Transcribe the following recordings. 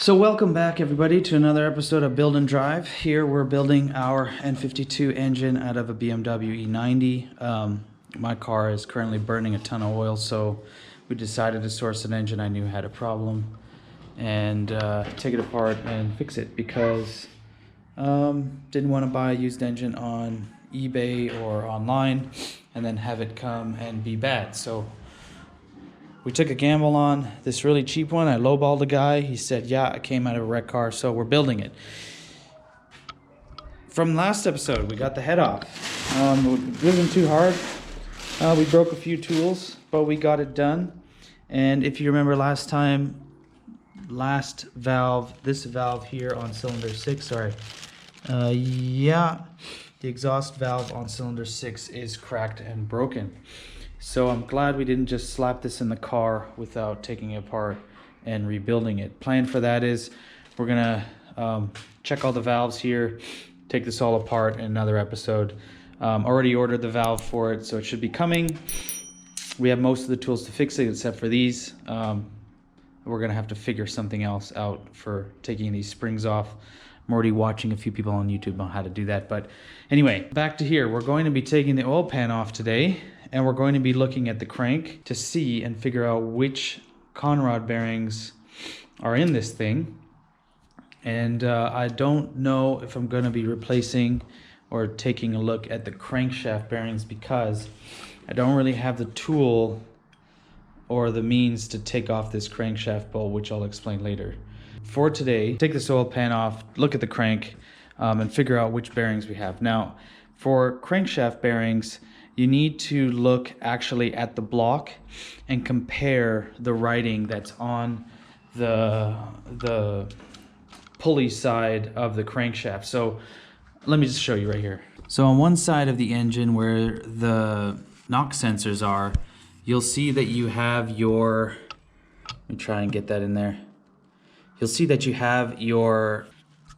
So welcome back everybody to another episode of Build and Drive. Here we're building our N52 engine out of a BMW E90. My car is currently burning a ton of oil, so we decided to source an engine I knew had a problem and take it apart and fix it because didn't want to buy a used engine on eBay or online and then have it come and be bad. So we took a gamble on this really cheap one. I lowballed the guy. He said, yeah, it came out of a wrecked car, so we're building it. From last episode, we got the head off. It wasn't too hard. We broke a few tools, but we got it done. And if you remember last valve, this valve here on cylinder 6, the exhaust valve on cylinder 6 is cracked and broken. So I'm glad we didn't just slap this in the car without taking it apart and rebuilding it. Plan for that is we're gonna check all the valves here, take this all apart in another episode. Already ordered the valve for it, so it should be coming. We have most of the tools to fix it except for these. We're gonna have to figure something else out for taking these springs off. I'm already watching a few people on YouTube on how to do that. But anyway, back to here. We're going to be taking the oil pan off today, and we're going to be looking at the crank to see and figure out which conrod bearings are in this thing. And I don't know if I'm going to be replacing or taking a look at the crankshaft bearings because I don't really have the tool or the means to take off this crankshaft bolt, which I'll explain later. For today, take this oil pan off, look at the crank, and figure out which bearings we have. Now, for crankshaft bearings, you need to look actually at the block and compare the writing that's on the pulley side of the crankshaft. So let me just show you right here. So on one side of the engine where the knock sensors are, you'll see that you have your, let me try and get that in there. You'll see that you have your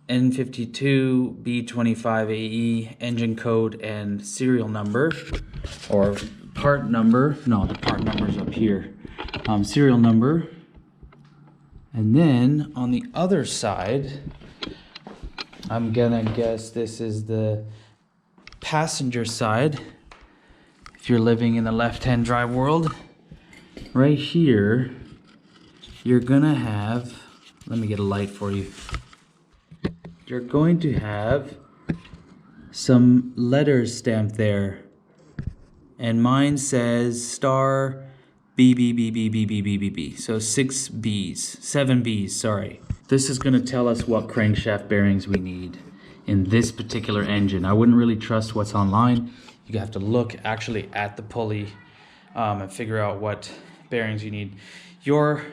N52 B25AE engine code and serial number, or part number. No, the part number is up here. Serial number. And then on the other side, I'm gonna guess this is the passenger side. If you're living in the left-hand drive world, right here, you're gonna have, let me get a light for you. You're going to have some letters stamped there. And mine says star B B B B B B B B B. So 7 Bs, sorry. This is gonna tell us what crankshaft bearings we need in this particular engine. I wouldn't really trust what's online. You have to look actually at the pulley and figure out what bearings you need. Your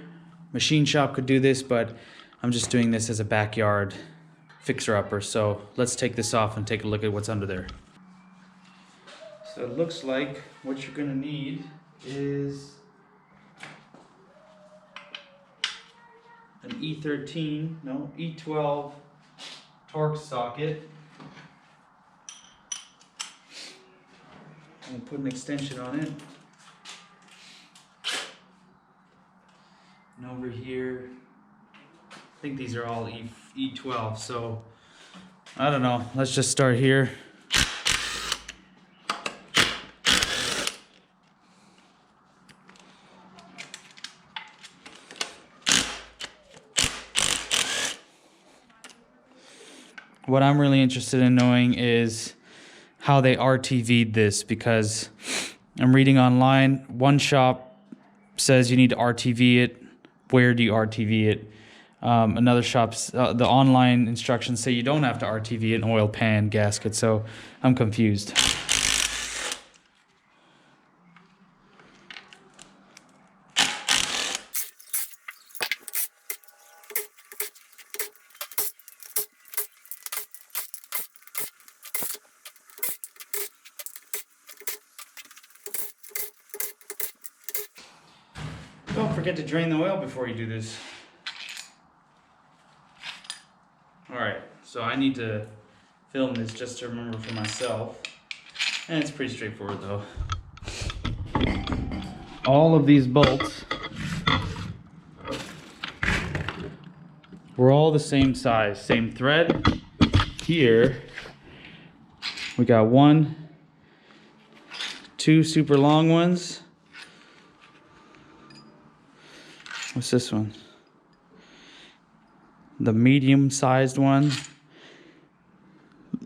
machine shop could do this, but I'm just doing this as a backyard fixer-upper. So let's take this off and take a look at what's under there. So it looks like what you're gonna need is an E12 torque socket. I'm gonna put an extension on it. And over here, I think these are all E12, so I don't know. Let's just start here. What I'm really interested in knowing is how they RTV'd this, because I'm reading online, one shop says you need to RTV it. Where do you RTV it? Another shop's, the online instructions say you don't have to RTV an oil pan gasket, so I'm confused. Don't forget to drain the oil before you do this. Alright, so I need to film this just to remember for myself. And it's pretty straightforward though. All of these bolts We're all the same size, same thread. Here, we got 1, 2 super long ones. What's this one? The medium-sized one.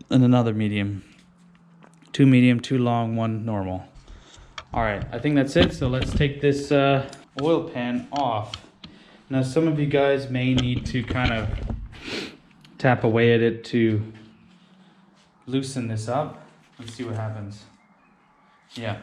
And another medium. 2 medium, 2 long, 1 normal. All right, I think that's it. So let's take this oil pan off. Now, some of you guys may need to kind of tap away at it to loosen this up. Let's see what happens. Yeah.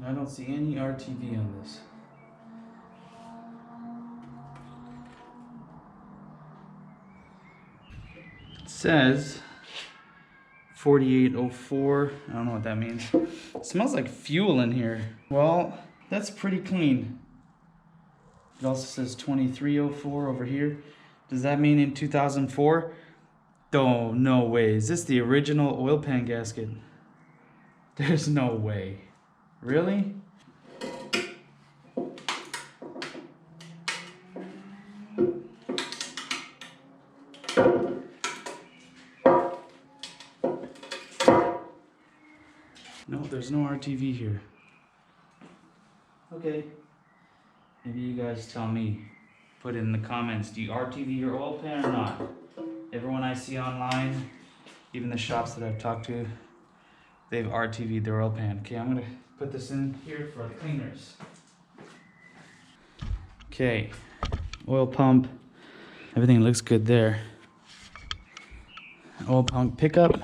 I don't see any RTV on this. It says 4804. I don't know what that means. It smells like fuel in here. Well, that's pretty clean. It also says 2304 over here. Does that mean in 2004? Oh, no way. Is this the original oil pan gasket? There's no way. Really? No, there's no RTV here. Okay. Maybe you guys tell me. Put it in the comments. Do you RTV your oil pan or not? Everyone I see online, even the shops that I've talked to, they've RTV'd their oil pan. Okay, I'm gonna put this in here for the cleaners. Okay, oil pump. Everything looks good there. Oil pump pickup.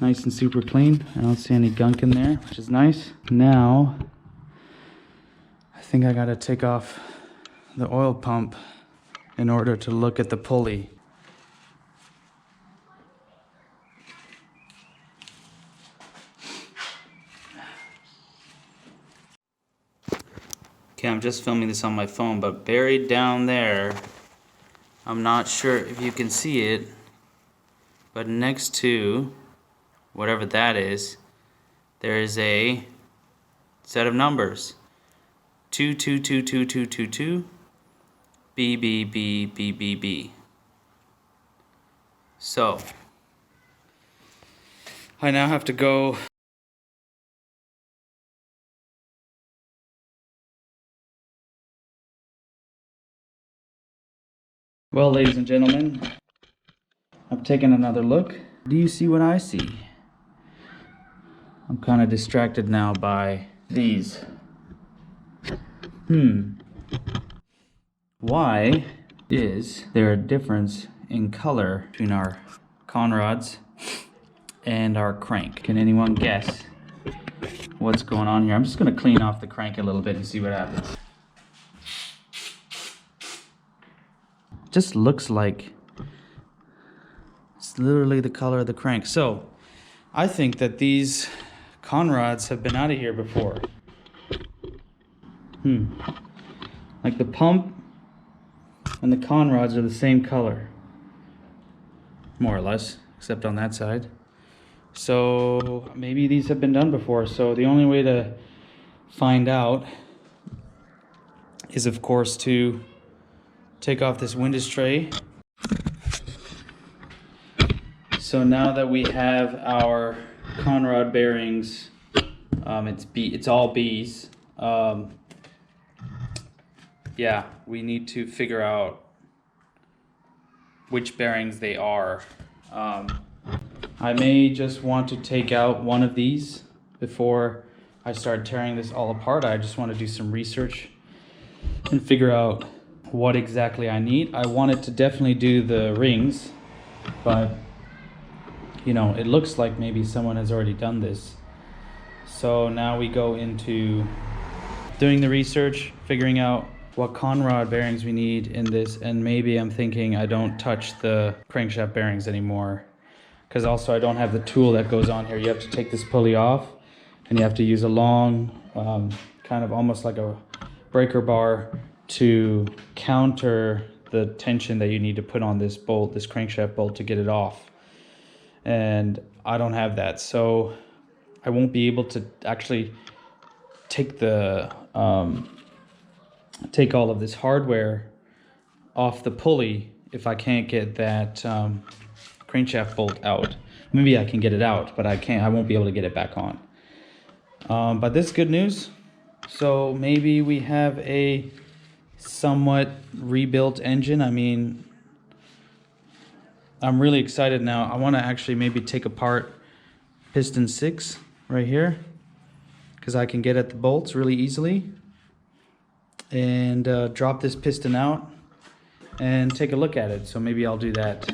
Nice and super clean. I don't see any gunk in there, which is nice. Now, I think I gotta take off the oil pump in order to look at the pulley. Okay, I'm just filming this on my phone, but buried down there, I'm not sure if you can see it, but next to whatever that is, there is a set of numbers. 222222 B B B B B B. So I now have to go Well, ladies and gentlemen, I've taken another look. Do you see what I see? I'm kind of distracted now by these. Why is there a difference in color between our conrods and our crank? Can anyone guess what's going on here? I'm just going to clean off the crank a little bit and see what happens. Just looks like it's literally the color of the crank. So I think that these conrods have been out of here before. Like the pump and the conrods are the same color, more or less, except on that side. So maybe these have been done before. So the only way to find out is, of course, to take off this window tray. So now that we have our conrod bearings, it's all B's. Yeah, we need to figure out which bearings they are. I may just want to take out one of these before I start tearing this all apart. I just want to do some research and figure out what exactly I need. I wanted to definitely do the rings, but you know, it looks like maybe someone has already done this. So now we go into doing the research, figuring out what conrod bearings we need in this, and maybe I'm thinking I don't touch the crankshaft bearings anymore, because also I don't have the tool that goes on here. You have to take this pulley off and you have to use a long kind of almost like a breaker bar to counter the tension that you need to put on this bolt, this crankshaft bolt, to get it off. And I don't have that, so I won't be able to actually take take all of this hardware off the pulley if I can't get that crankshaft bolt out. Maybe I can get it out, but I won't be able to get it back on. But this is good news. So maybe we have a somewhat rebuilt engine. I mean, I'm really excited now. I want to actually maybe take apart piston 6 right here, because I can get at the bolts really easily, and drop this piston out and take a look at it. So maybe I'll do that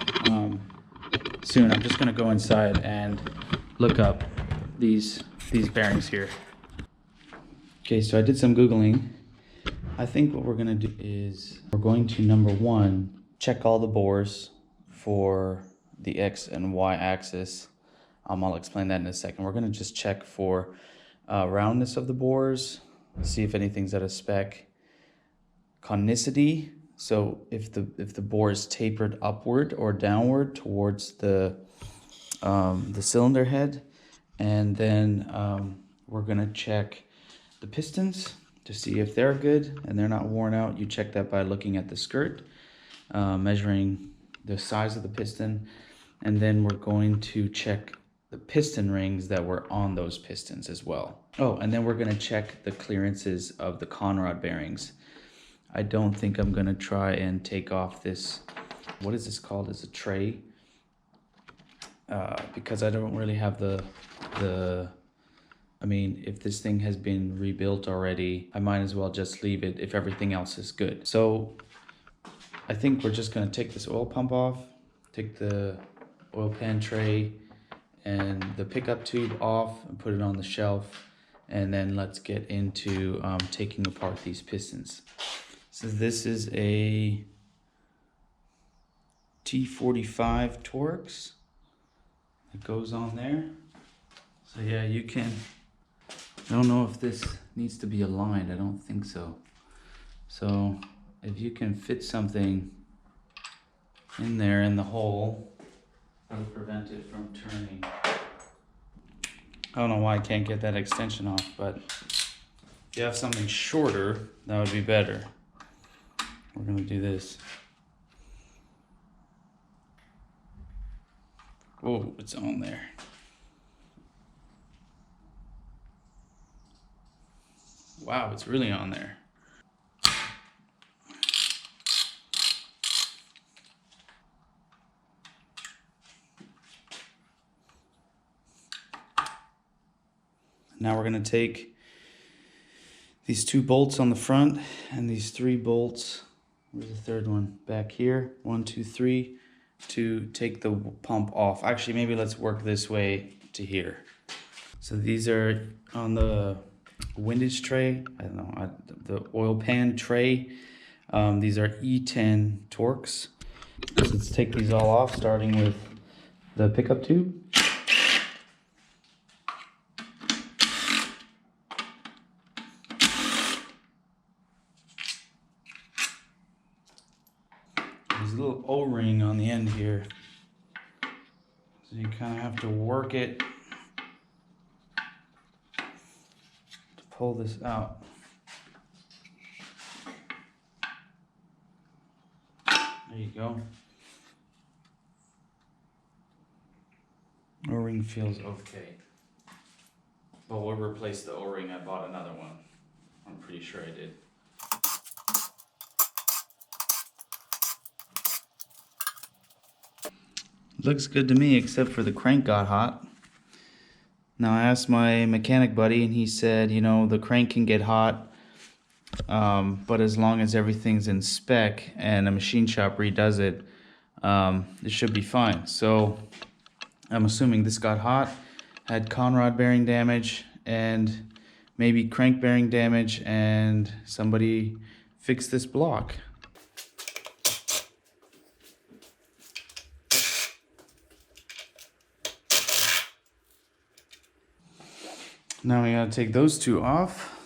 soon. I'm just going to go inside and look up these bearings here. Okay, so I did some Googling. I think what we're going to do is we're going to, number one, check all the bores for the X and Y axis. I'll explain that in a second. We're going to just check for roundness of the bores, see if anything's out of spec. Conicity, so if the bore is tapered upward or downward towards the cylinder head. And then we're going to check the pistons to see if they're good and they're not worn out. You check that by looking at the skirt, measuring the size of the piston, and then we're going to check the piston rings that were on those pistons as well. Oh, and then we're going to check the clearances of the conrod bearings. I don't think I'm going to try and take off this, what is this called? It's a tray, because I don't really have I mean, if this thing has been rebuilt already, I might as well just leave it if everything else is good. So I think we're just going to take this oil pump off, take the oil pan tray and the pickup tube off and put it on the shelf. And then let's get into taking apart these pistons. So this is a T45 Torx that goes on there. So yeah, you can, I don't know if this needs to be aligned. I don't think so. So if you can fit something in there in the hole, that'll prevent it from turning. I don't know why I can't get that extension off, but if you have something shorter, that would be better. We're gonna do this. Oh, it's on there. Wow, it's really on there. Now we're going to take these 2 bolts on the front and these 3 bolts, where's the third one? Back here, 1, 2, 3, to take the pump off. Actually, maybe let's work this way to here. So these are on the windage tray, I don't know, the oil pan tray. These are E10 Torx. So let's take these all off, starting with the pickup tube. There's a little O-ring on the end here, so you kind of have to work it to pull this out. There you go. O-ring feels okay, but we'll replace the O-ring. I bought another one. I'm pretty sure I did. Looks good to me, except for the crank got hot. Now I asked my mechanic buddy and he said, you know, the crank can get hot, but as long as everything's in spec and a machine shop redoes it, it should be fine. So I'm assuming this got hot, had conrod bearing damage and maybe crank bearing damage, and somebody fixed this block. Now we gotta take those 2 off.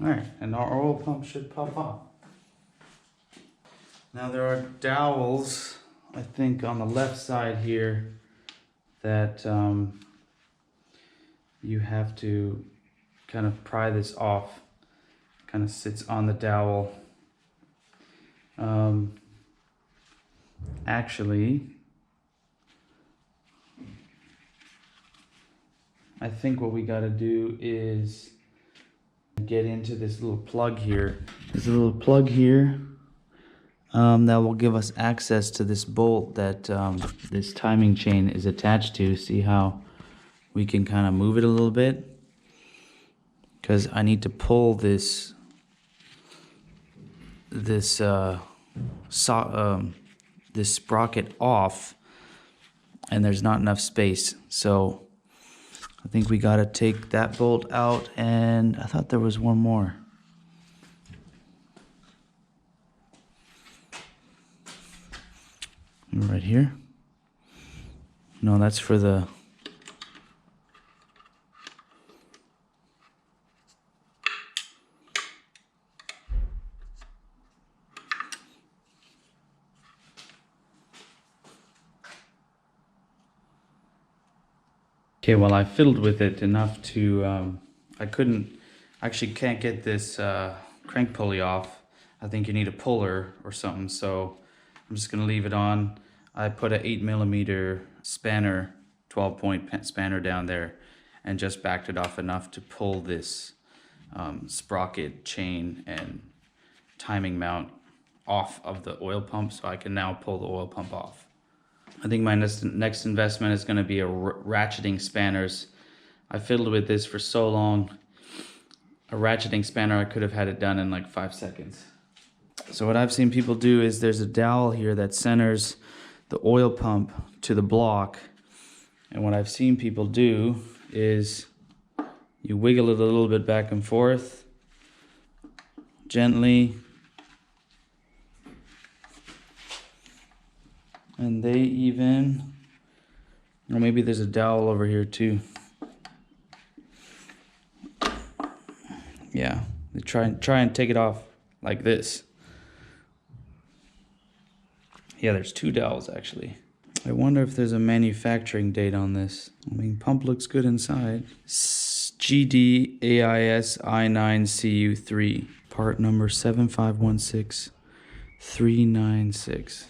All right, and our oil pump should pop off. Now there are dowels, I think, on the left side here that you have to kind of pry this off. Kind of sits on the dowel. Actually, I think what we got to do is get into this little plug here. There's a little plug here that will give us access to this bolt that this timing chain is attached to. See how we can kind of move it a little bit? Because I need to pull this sprocket off, and there's not enough space. So I think we got to take that bolt out, and I thought there was one more. Right here. No, that's for the... Okay, well, I fiddled with it enough to, can't get this crank pulley off. I think you need a puller or something, so I'm just gonna leave it on. I put an 8mm spanner, 12-point spanner down there, and just backed it off enough to pull this sprocket chain and timing mount off of the oil pump, so I can now pull the oil pump off. I think my next investment is going to be a ratcheting spanners. I fiddled with this for so long. A ratcheting spanner, I could have had it done in like 5 seconds. So what I've seen people do is there's a dowel here that centers the oil pump to the block. And what I've seen people do is you wiggle it a little bit back and forth, gently. And they even, or maybe there's a dowel over here too. Yeah, they try and take it off like this. Yeah, there's 2 dowels actually. I wonder if there's a manufacturing date on this. I mean, pump looks good inside. GDAIS I9CU3, part number 7516396.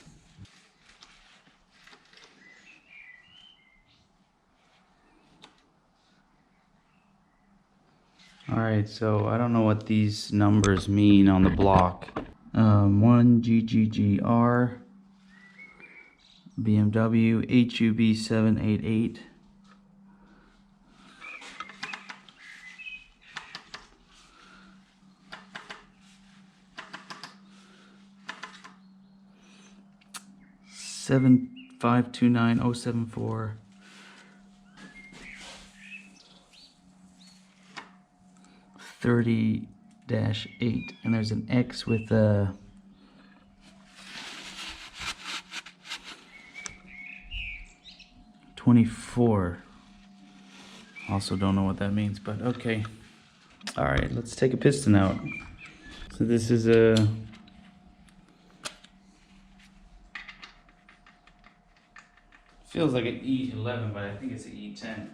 Alright, so I don't know what these numbers mean on the block. 1GGGR, BMW HUB 788. Seven 529074. 30-8, and there's an X with a 24. Also don't know what that means, but okay. All right, let's take a piston out. So this is a feels like an E11, but I think it's an E10.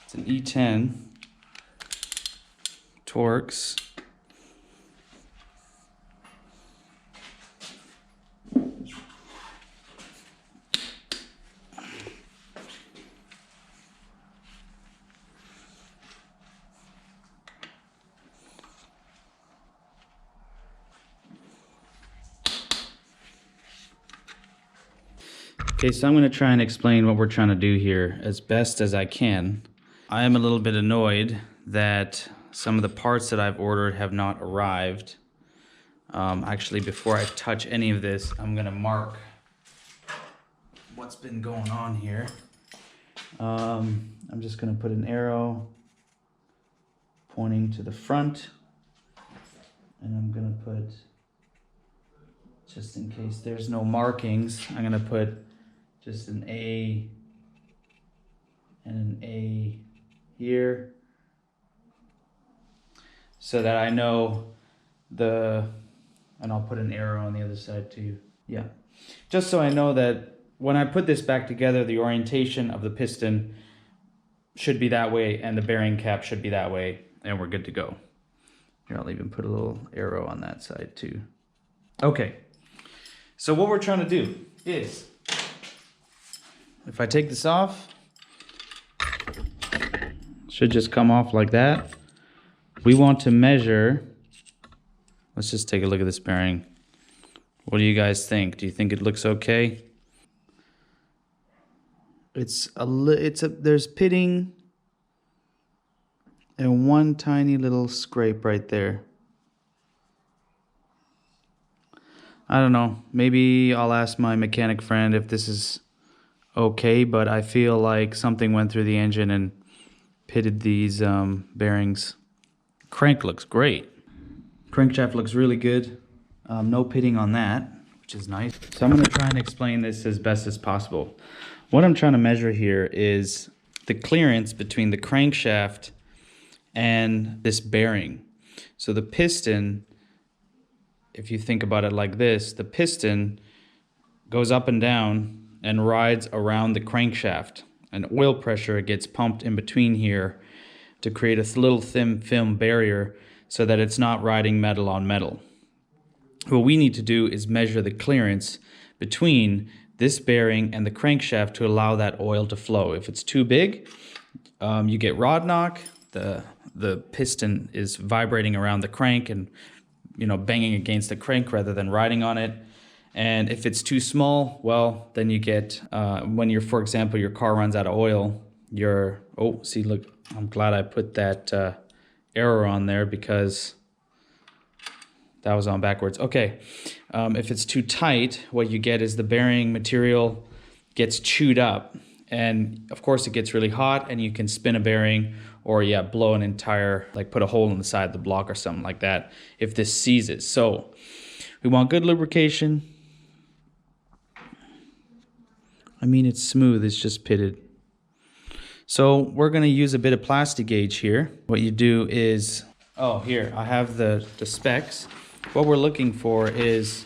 It's an E10 Torx. Okay, so I'm going to try and explain what we're trying to do here as best as I can. I am a little bit annoyed that some of the parts that I've ordered have not arrived. Actually, before I touch any of this, I'm going to mark what's been going on here. I'm just going to put an arrow pointing to the front, and I'm going to put, just in case there's no markings, I'm going to put just an A and an A here, so that I know and I'll put an arrow on the other side too. Yeah, just so I know that when I put this back together, the orientation of the piston should be that way and the bearing cap should be that way, and we're good to go. Here, I'll even put a little arrow on that side too. Okay, so what we're trying to do is, if I take this off, should just come off like that. We want to measure, let's just take a look at this bearing. What do you guys think? Do you think it looks okay? There's pitting and one tiny little scrape right there. I don't know, maybe I'll ask my mechanic friend if this is okay, but I feel like something went through the engine and pitted these bearings. Crank looks great. Crankshaft looks really good. No pitting on that, which is nice. So I'm going to try and explain this as best as possible. What I'm trying to measure here is the clearance between the crankshaft and this bearing. So the piston, if you think about it like this, the piston goes up and down and rides around the crankshaft, and oil pressure gets pumped in between here to create a little thin film barrier so that it's not riding metal on metal. What we need to do is measure the clearance between this bearing and the crankshaft to allow that oil to flow. If it's too big, you get rod knock. The piston is vibrating around the crank and banging against the crank rather than riding on it. And if it's too small, well, then you get when for example, your car runs out of oil, see, look, I'm glad I put that arrow on there because that was on backwards. Okay, if it's too tight, what you get is the bearing material gets chewed up, and of course it gets really hot, and you can spin a bearing or blow an entire, like put a hole in the side of the block or something like that if this seizes. So we want good lubrication. I mean, it's smooth, it's just pitted. So we're going to use a bit of Plastigauge here. What you do is, here, I have the specs. What we're looking for is,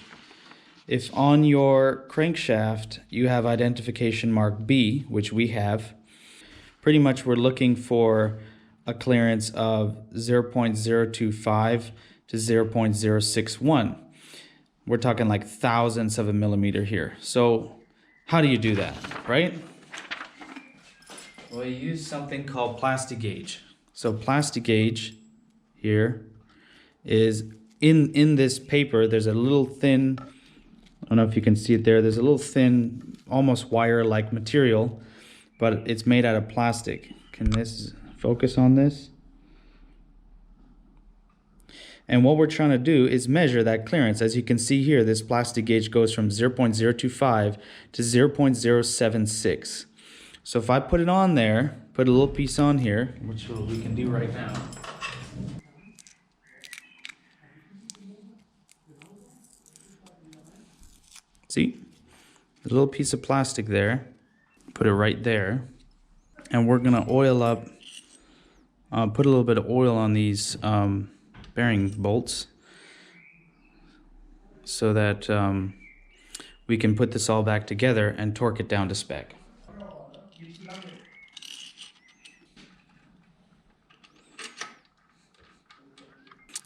if on your crankshaft you have identification mark B, which we have, pretty much we're looking for a clearance of 0.025 to 0.061. We're talking like thousandths of a millimeter here. So how do you do that, right? Well, you use something called Plastigauge. So Plastigauge here is in this paper. There's a little thin, I don't know if you can see it there. There's a little thin, almost wire-like material, but it's made out of plastic. Can this focus on this? And what we're trying to do is measure that clearance. As you can see here, this Plastigauge goes from 0.025 to 0.076. So if I put it on there, put a little piece on here, which we can do right now. See, a little piece of plastic there, put it right there, and we're gonna oil up, put a little bit of oil on these bearing bolts so that we can put this all back together and torque it down to spec.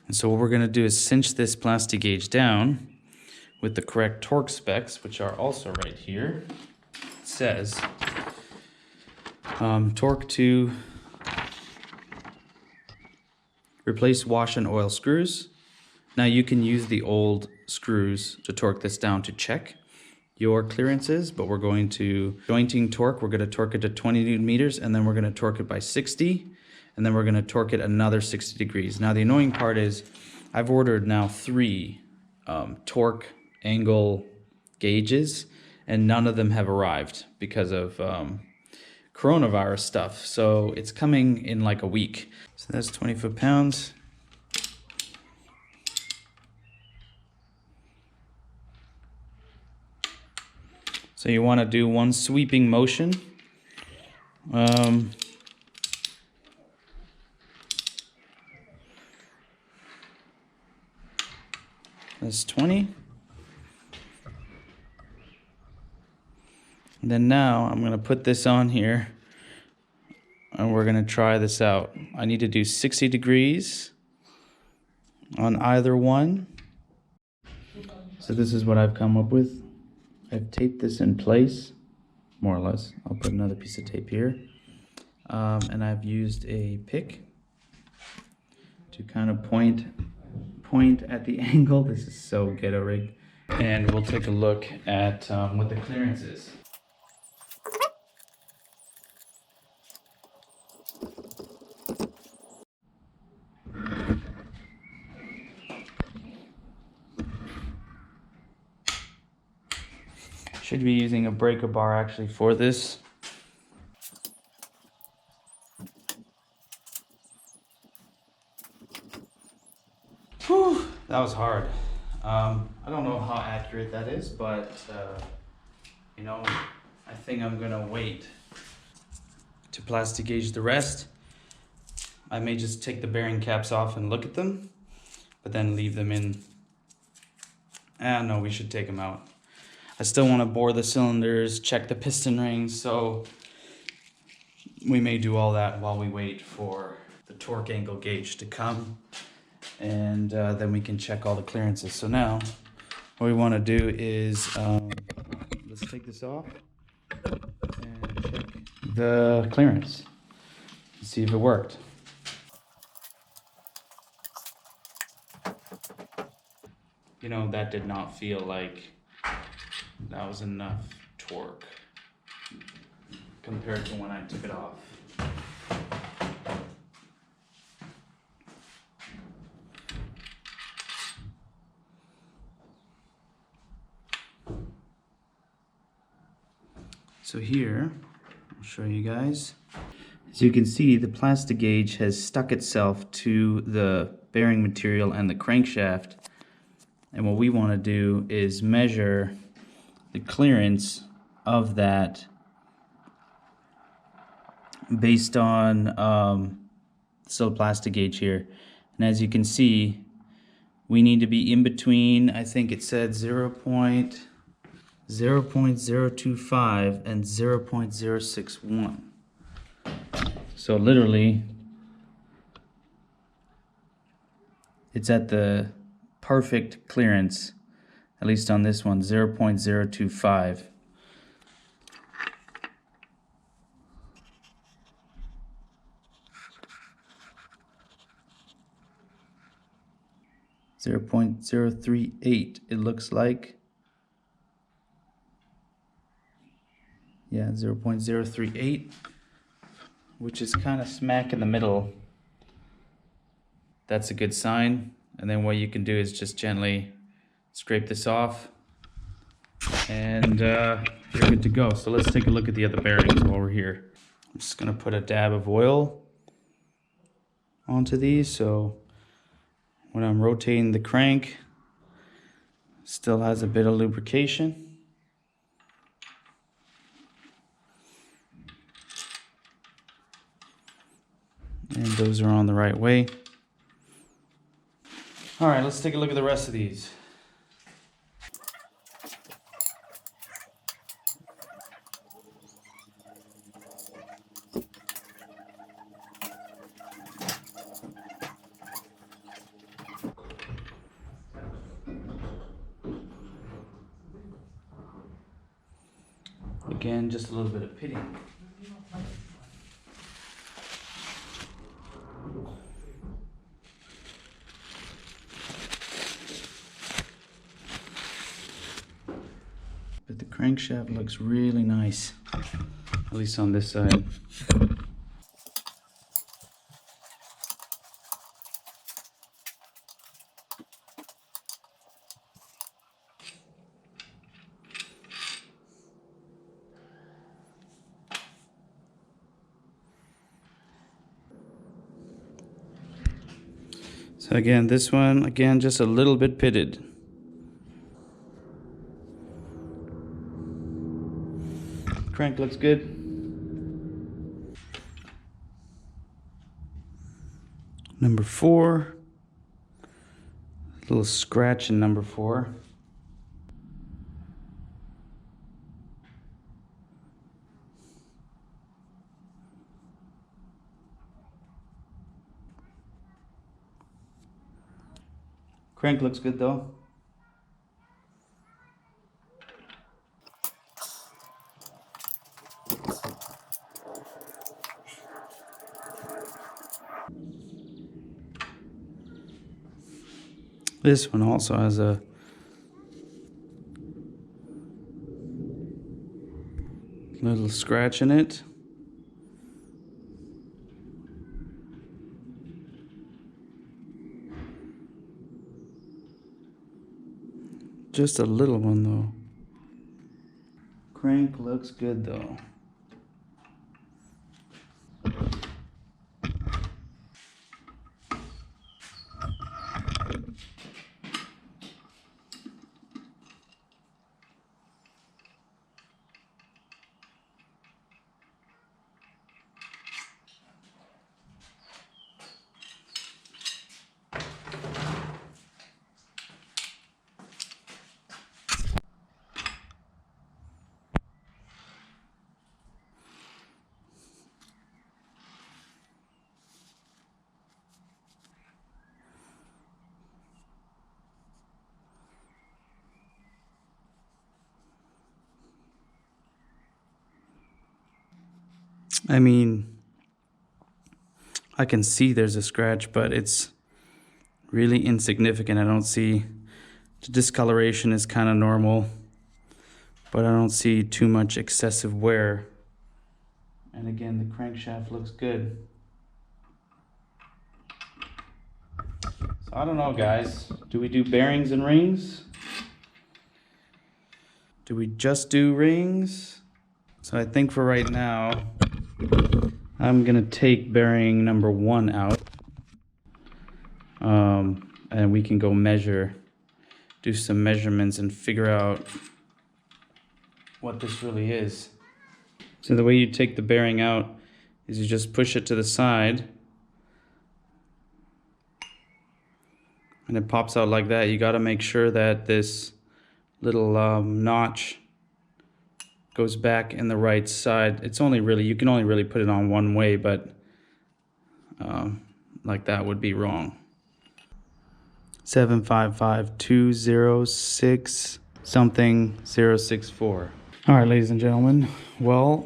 And so what we're gonna do is cinch this Plastigauge down with the correct torque specs, which are also right here. It says torque to replace wash and oil screws. Now you can use the old screws to torque this down to check your clearances, but we're going to jointing torque. We're going to torque it to 20 Newton meters, and then we're going to torque it by 60, and then we're going to torque it another 60 degrees. Now the annoying part is I've ordered now 3 torque angle gauges, and none of them have arrived because of coronavirus stuff. So it's coming in like a week. So that's 20 foot-pounds. So you want to do one sweeping motion That's 20. And then now I'm gonna put this on here and we're gonna try this out. I need to do 60 degrees on either one. So this is what I've come up with. I've taped this in place, more or less. I'll put another piece of tape here. And I've used a pick to kind of point at the angle. This is so ghetto rigged. And we'll take a look at what the clearance is. Should be using a breaker bar actually for this. Whew, that was hard. I don't know how accurate that is, but you know, I think I'm gonna wait to plastic gauge the rest. I may just take the bearing caps off and look at them, but then leave them in. No, we should take them out. I still want to bore the cylinders, check the piston rings, so we may do all that while we wait for the torque angle gauge to come, and then we can check all the clearances. So now what we want to do is let's take this off and check the clearance and see if it worked. You know, that did not feel like that was enough torque compared to when I took it off. So here, I'll show you guys. As you can see, the Plastigauge has stuck itself to the bearing material and the crankshaft. And what we want to do is measure the clearance of that based on still Plastigauge here. And as you can see, we need to be in between, I think it said 0.025 and 0.061. So literally, it's at the perfect clearance, at least on this one, 0.025. .038 it looks like. Yeah, 0.038, which is kind of smack in the middle. That's a good sign. And then what you can do is just gently scrape this off, and you're good to go. So let's take a look at the other bearings while we're here. I'm just gonna put a dab of oil onto these, so when I'm rotating the crank, still has a bit of lubrication. And those are on the right way. All right, let's take a look at the rest of these. Again, just a little bit of pitting. But the crankshaft looks really nice, at least on this side. So again, this one, again, just a little bit pitted. Crank looks good. Number 4. Little scratch in number 4. Crank looks good though. This one also has a little scratch in it. Just a little one though. Crank looks good though. I mean, I can see there's a scratch, but it's really insignificant. I don't see, the discoloration is kind of normal, but I don't see too much excessive wear. And again, the crankshaft looks good. So I don't know, guys. Do we do bearings and rings? Do we just do rings? So I think for right now, I'm gonna take bearing number 1 out. And we can go measure, do some measurements and figure out what this really is. So the way you take the bearing out is you just push it to the side and it pops out like that. You got to make sure that this little notch goes back in the right side. It's only really, you can only really put it on one way, but like that would be wrong. 755-206 something 064. All right, ladies and gentlemen. Well,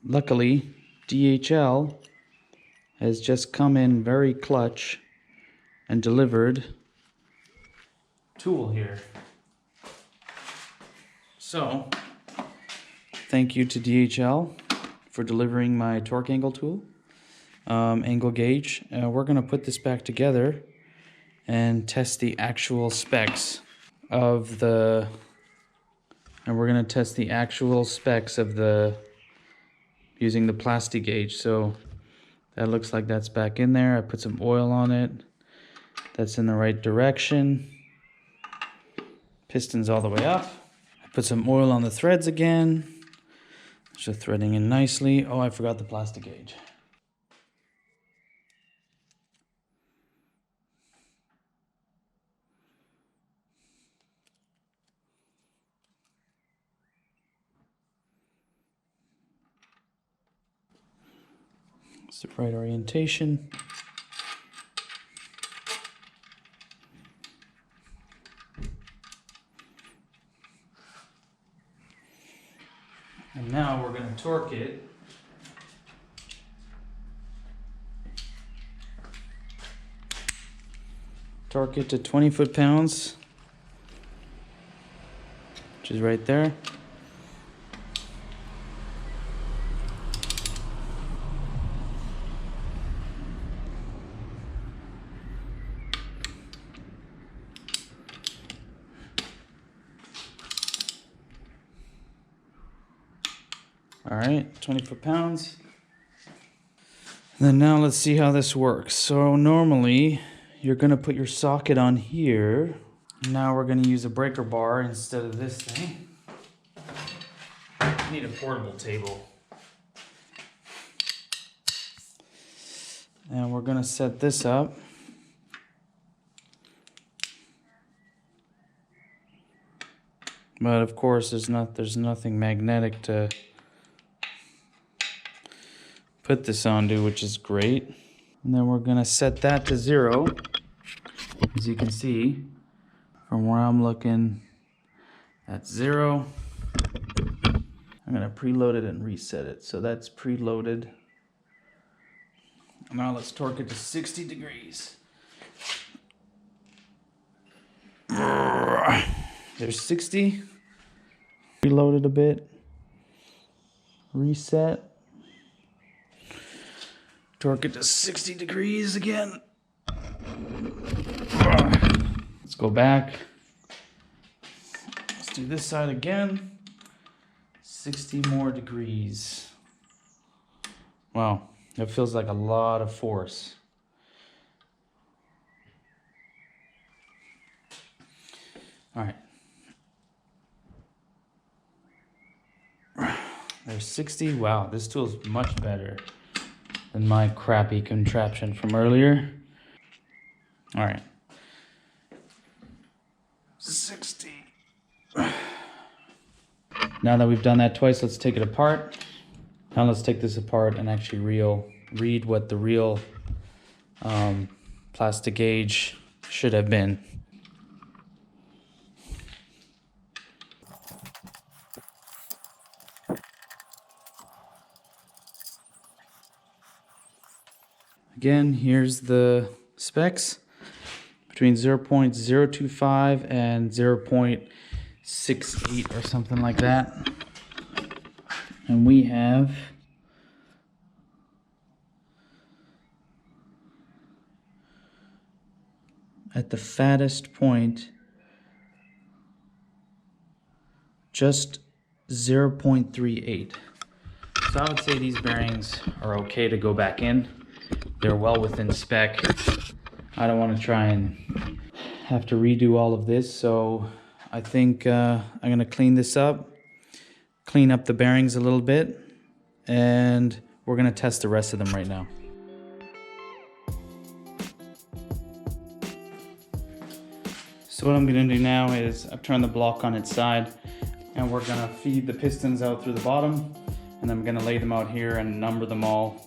luckily DHL has just come in very clutch and delivered tool here. So, thank you to DHL for delivering my torque angle tool, angle gauge. We're gonna put this back together and test the actual specs of the, using the Plastigauge. So that looks like that's back in there. I put some oil on it. That's in the right direction. Pistons all the way up. I put some oil on the threads again. Just threading in nicely. Oh, I forgot the Plastigauge. It's the right orientation. And now we're going to torque it. Torque it to 20 foot-pounds, which is right there. All right, 20 foot-pounds. And then now let's see how this works. So normally you're gonna put your socket on here. Now we're gonna use a breaker bar instead of this thing. I need a portable table. And we're gonna set this up. But of course, there's nothing magnetic to put this onto, which is great. And then we're gonna set that to 0. As you can see, from where I'm looking, that's 0. I'm gonna preload it and reset it. So that's preloaded. Now let's torque it to 60 degrees. There's 60. Reload it a bit. Reset. Torque it to 60 degrees again. Let's go back. Let's do this side again. 60 more degrees. Wow, that feels like a lot of force. All right. There's 60. Wow, this tool is much better than my crappy contraption from earlier. All right. 60. Now that we've done that twice, let's take it apart. Now let's take this apart and actually read what the real Plastigauge should have been. Again, here's the specs between 0.025 and 0.68 or something like that. And we have at the fattest point just 0.38. So I would say these bearings are okay to go back in. They're well within spec. I don't want to try and have to redo all of this, so I think I'm going to clean this up, clean up the bearings a little bit, and we're going to test the rest of them right now. So what I'm going to do now is I've turned the block on its side, and we're going to feed the pistons out through the bottom, and I'm going to lay them out here and number them all.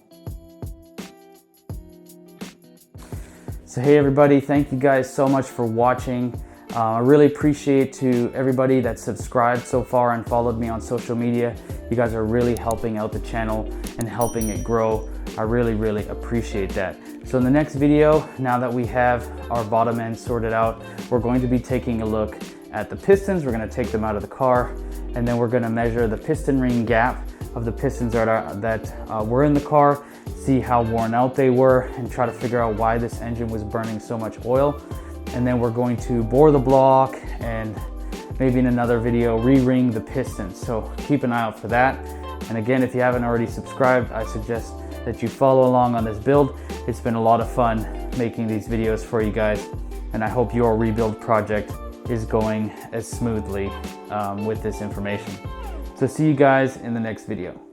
So hey everybody, thank you guys so much for watching. I really appreciate to everybody that subscribed so far and followed me on social media. You guys are really helping out the channel and helping it grow. I really appreciate that. So in the next video, now that we have our bottom end sorted out, we're going to be taking a look at the pistons. We're going to take them out of the car, and then we're going to measure the piston ring gap of the pistons that were in the car, see how worn out they were, and try to figure out why this engine was burning so much oil. And then we're going to bore the block and maybe in another video re-ring the pistons. So keep an eye out for that. And again, if you haven't already subscribed, I suggest that you follow along on this build. It's been a lot of fun making these videos for you guys, and I hope your rebuild project is going as smoothly with this information. So see you guys in the next video.